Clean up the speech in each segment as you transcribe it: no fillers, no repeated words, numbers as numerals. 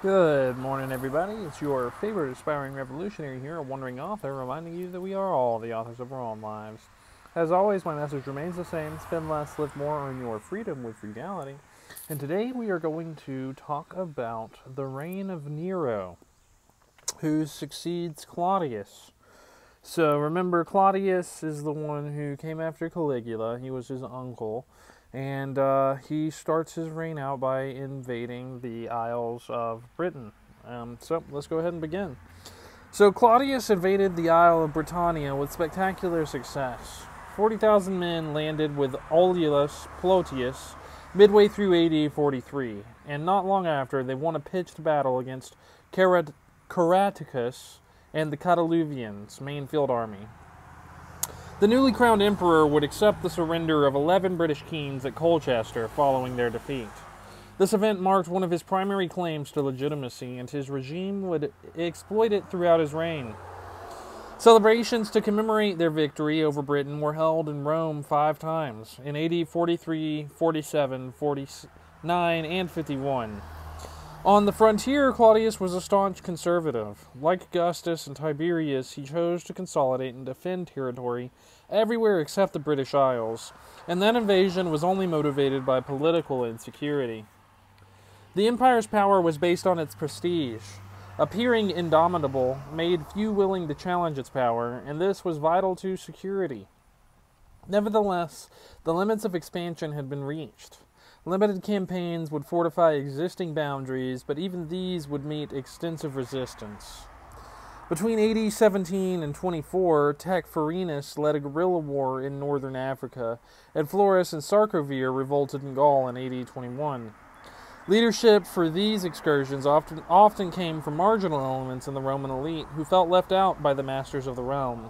Good morning, everybody. It's your favorite aspiring revolutionary here, a wandering author, reminding you that we are all the authors of our own lives. As always, my message remains the same: spend less, live more, earn your freedom with frugality. And today we are going to talk about the reign of Nero, who succeeds Claudius. So remember, Claudius is the one who came after Caligula. He was his uncle. And he starts his reign out by invading the Isles of Britain. So let's go ahead and begin. So Claudius invaded the Isle of Britannia with spectacular success. 40,000 men landed with Aulus Plotius midway through AD 43, and not long after they won a pitched battle against Caraticus and the Cataluvians' main field army. The newly crowned emperor would accept the surrender of 11 British kings at Colchester following their defeat. This event marked one of his primary claims to legitimacy, and his regime would exploit it throughout his reign. Celebrations to commemorate their victory over Britain were held in Rome 5 times, in AD 43, 47, 49, and 51. On the frontier, Claudius was a staunch conservative. Like Augustus and Tiberius, he chose to consolidate and defend territory everywhere except the British Isles, and that invasion was only motivated by political insecurity. The empire's power was based on its prestige. Appearing indomitable made few willing to challenge its power, and this was vital to security. Nevertheless, the limits of expansion had been reached. Limited campaigns would fortify existing boundaries, but even these would meet extensive resistance. Between AD 17 and 24, Tacfarinas led a guerrilla war in northern Africa, and Florus and Sarkovir revolted in Gaul in AD 21. Leadership for these excursions often came from marginal elements in the Roman elite who felt left out by the masters of the realm.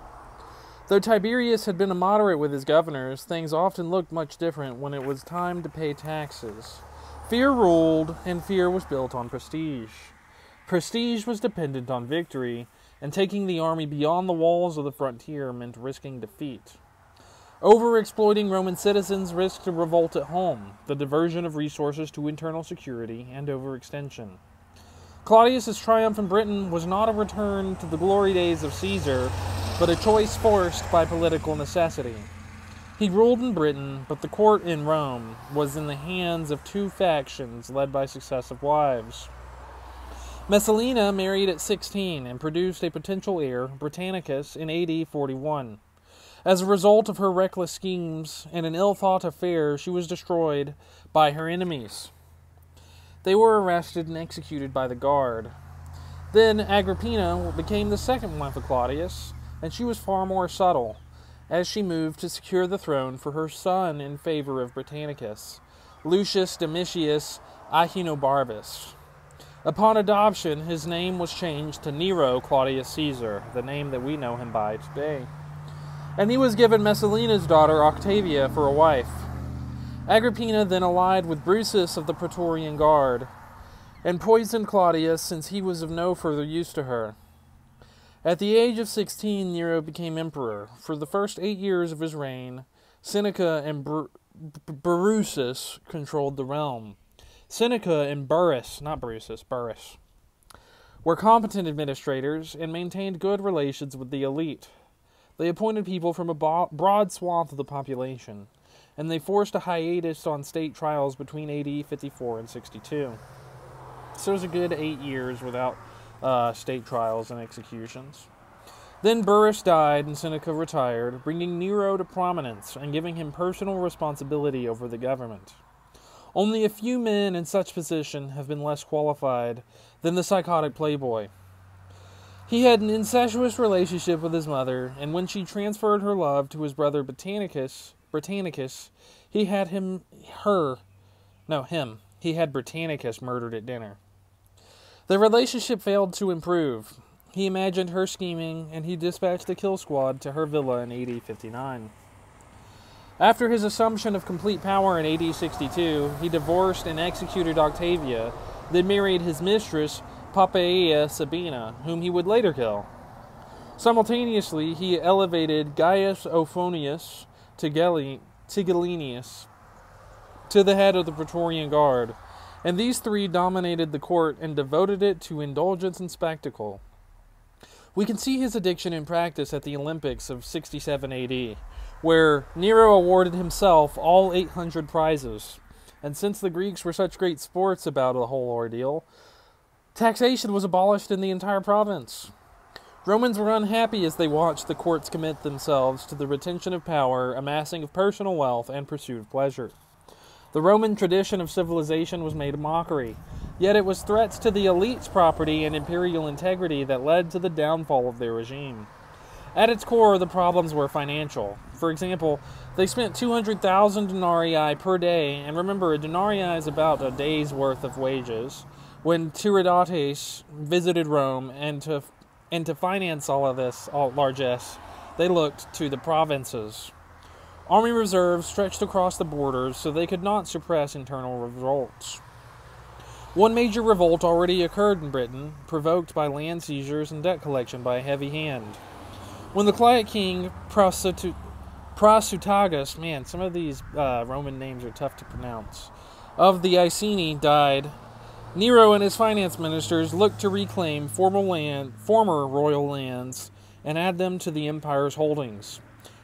Though Tiberius had been a moderate with his governors, things often looked much different when it was time to pay taxes. Fear ruled, and fear was built on prestige. Prestige was dependent on victory, and taking the army beyond the walls of the frontier meant risking defeat. Overexploiting Roman citizens risked a revolt at home, the diversion of resources to internal security, and overextension. Claudius's triumph in Britain was not a return to the glory days of Caesar, but a choice forced by political necessity. He ruled in Britain, but the court in Rome was in the hands of 2 factions led by successive wives. Messalina married at 16 and produced a potential heir, Britannicus, in AD 41. As a result of her reckless schemes and an ill-thought affair, she was destroyed by her enemies. They were arrested and executed by the guard. Then Agrippina became the second wife of Claudius, and she was far more subtle, as she moved to secure the throne for her son in favor of Britannicus, Lucius Domitius Ahenobarbus. Upon adoption, his name was changed to Nero Claudius Caesar, the name that we know him by today. And he was given Messalina's daughter Octavia for a wife. Agrippina then allied with Drusus of the Praetorian Guard, and poisoned Claudius since he was of no further use to her. At the age of 16, Nero became emperor. For the first 8 years of his reign, Seneca and Burrus controlled the realm. Seneca and Burrus were competent administrators and maintained good relations with the elite. They appointed people from a broad swath of the population, and they forced a hiatus on state trials between AD 54 and 62. So it was a good 8 years without state trials and executions. Then Burrus died and Seneca retired, bringing Nero to prominence and giving him personal responsibility over the government. Only a few men in such position have been less qualified than the psychotic playboy. He had an incestuous relationship with his mother, and when she transferred her love to his brother Britannicus, he had Britannicus murdered at dinner. The relationship failed to improve. He imagined her scheming, and he dispatched a kill squad to her villa in AD 59. After his assumption of complete power in AD 62, he divorced and executed Octavia, then married his mistress, Poppaea Sabina, whom he would later kill. Simultaneously, he elevated Gaius Ophonius Tigellinus to the head of the Praetorian Guard, and these three dominated the court and devoted it to indulgence and spectacle. We can see his addiction in practice at the Olympics of 67 AD, where Nero awarded himself all 800 prizes. And since the Greeks were such great sports about the whole ordeal, taxation was abolished in the entire province. Romans were unhappy as they watched the courts commit themselves to the retention of power, amassing of personal wealth, and pursuit of pleasure. The Roman tradition of civilization was made a mockery, yet it was threats to the elite's property and imperial integrity that led to the downfall of their regime. At its core, the problems were financial. For example, they spent 200,000 denarii per day, and remember, a denarii is about a day's worth of wages, when Tiridates visited Rome, and to finance all of this largesse, they looked to the provinces. Army reserves stretched across the borders so they could not suppress internal revolts. One major revolt already occurred in Britain, provoked by land seizures and debt collection by a heavy hand. When the quiet king Prasutagus, man, some of these Roman names are tough to pronounce, of the Iceni died, Nero and his finance ministers looked to reclaim former royal lands and add them to the empire's holdings.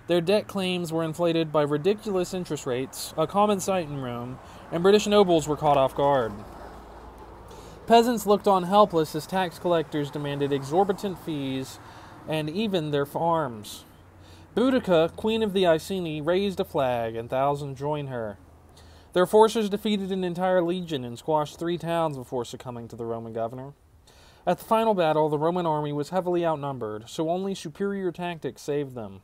Their debt claims were inflated by ridiculous interest rates, a common sight in Rome, and British nobles were caught off guard. Peasants looked on helpless as tax collectors demanded exorbitant fees and even their farms. Boudica, queen of the Iceni, raised a flag, and thousands joined her. Their forces defeated an entire legion and squashed 3 towns before succumbing to the Roman governor. At the final battle, the Roman army was heavily outnumbered, so only superior tactics saved them.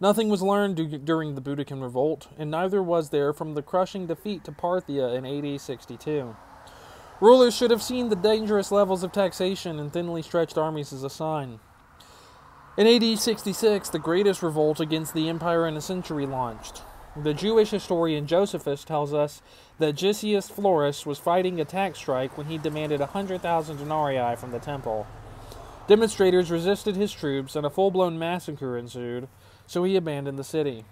Nothing was learned during the Boudican revolt, and neither was there from the crushing defeat to Parthia in AD 62. Rulers should have seen the dangerous levels of taxation and thinly stretched armies as a sign. In AD 66, the greatest revolt against the empire in a century launched. The Jewish historian Josephus tells us that Gisius Florus was fighting a tax strike when he demanded 100,000 denarii from the temple. Demonstrators resisted his troops, and a full-blown massacre ensued, so he abandoned the city.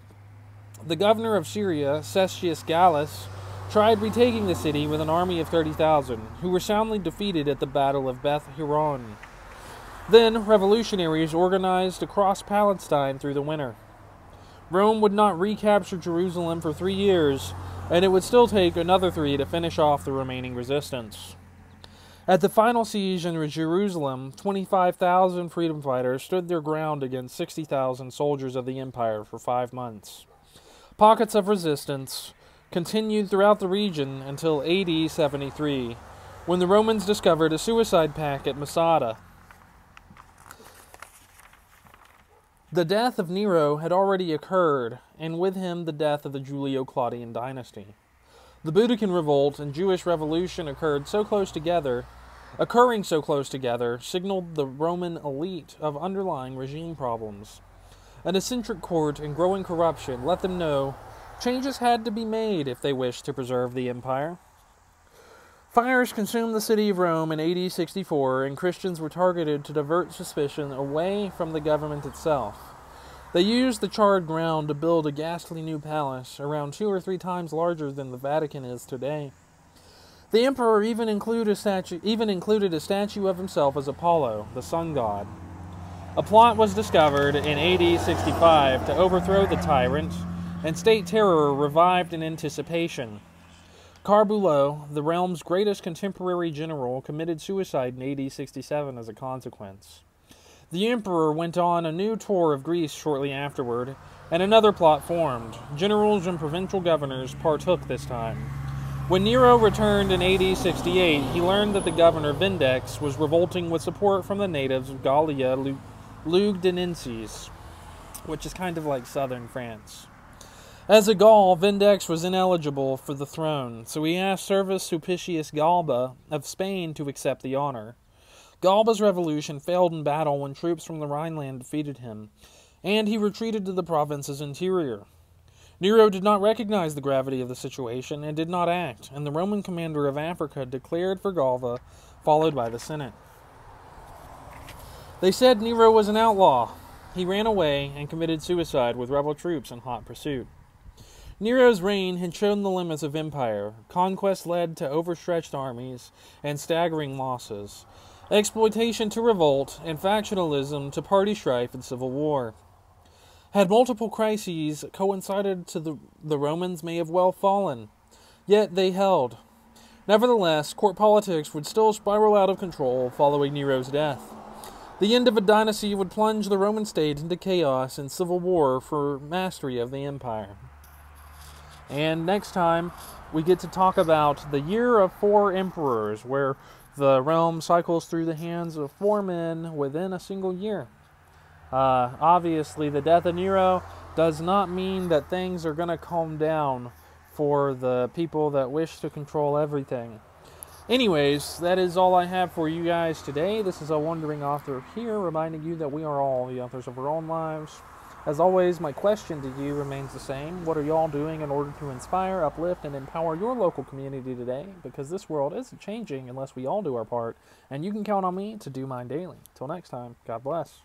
The governor of Syria, Cestius Gallus, tried retaking the city with an army of 30,000, who were soundly defeated at the Battle of Beth Horon. Then, revolutionaries organized across Palestine through the winter. Rome would not recapture Jerusalem for 3 years, and it would still take another 3 to finish off the remaining resistance. At the final siege in Jerusalem, 25,000 freedom fighters stood their ground against 60,000 soldiers of the empire for 5 months. Pockets of resistance continued throughout the region until AD 73, when the Romans discovered a suicide pact at Masada. The death of Nero had already occurred, and with him the death of the Julio-Claudian dynasty. The Boudican revolt and Jewish revolution occurring so close together, signaled the Roman elite of underlying regime problems. An eccentric court and growing corruption let them know changes had to be made if they wished to preserve the empire. Fires consumed the city of Rome in AD 64, and Christians were targeted to divert suspicion away from the government itself. They used the charred ground to build a ghastly new palace, around 2 or 3 times larger than the Vatican is today. The emperor even included a statue of himself as Apollo, the sun god. A plot was discovered in AD 65 to overthrow the tyrant, and state terror revived in anticipation. Corbulo, the realm's greatest contemporary general, committed suicide in AD 67 as a consequence. The emperor went on a new tour of Greece shortly afterward, and another plot formed. Generals and provincial governors partook this time. When Nero returned in AD 68, he learned that the governor Vindex was revolting with support from the natives of Gallia Lugdunensis, which is kind of like southern France. As a Gaul, Vindex was ineligible for the throne, so he asked Servus Sulpicius Galba of Spain to accept the honor. Galba's revolution failed in battle when troops from the Rhineland defeated him, and he retreated to the province's interior. Nero did not recognize the gravity of the situation and did not act, and the Roman commander of Africa declared for Galba, followed by the Senate. They said Nero was an outlaw. He ran away and committed suicide with rebel troops in hot pursuit. Nero's reign had shown the limits of empire. Conquest led to overstretched armies and staggering losses, exploitation to revolt, and factionalism to party strife and civil war. Had multiple crises coincided to the Romans may have well fallen, yet they held. Nevertheless, court politics would still spiral out of control following Nero's death. The end of a dynasty would plunge the Roman state into chaos and civil war for mastery of the empire. And next time, we get to talk about the year of 4 emperors, where the realm cycles through the hands of 4 men within a single year. Obviously, the death of Nero does not mean that things are going to calm down for the people that wish to control everything. Anyways, that is all I have for you guys today. This is a wandering author here, reminding you that we are all the authors of our own lives. As always, my question to you remains the same. What are y'all doing in order to inspire, uplift, and empower your local community today? Because this world isn't changing unless we all do our part, and you can count on me to do mine daily. Till next time, God bless.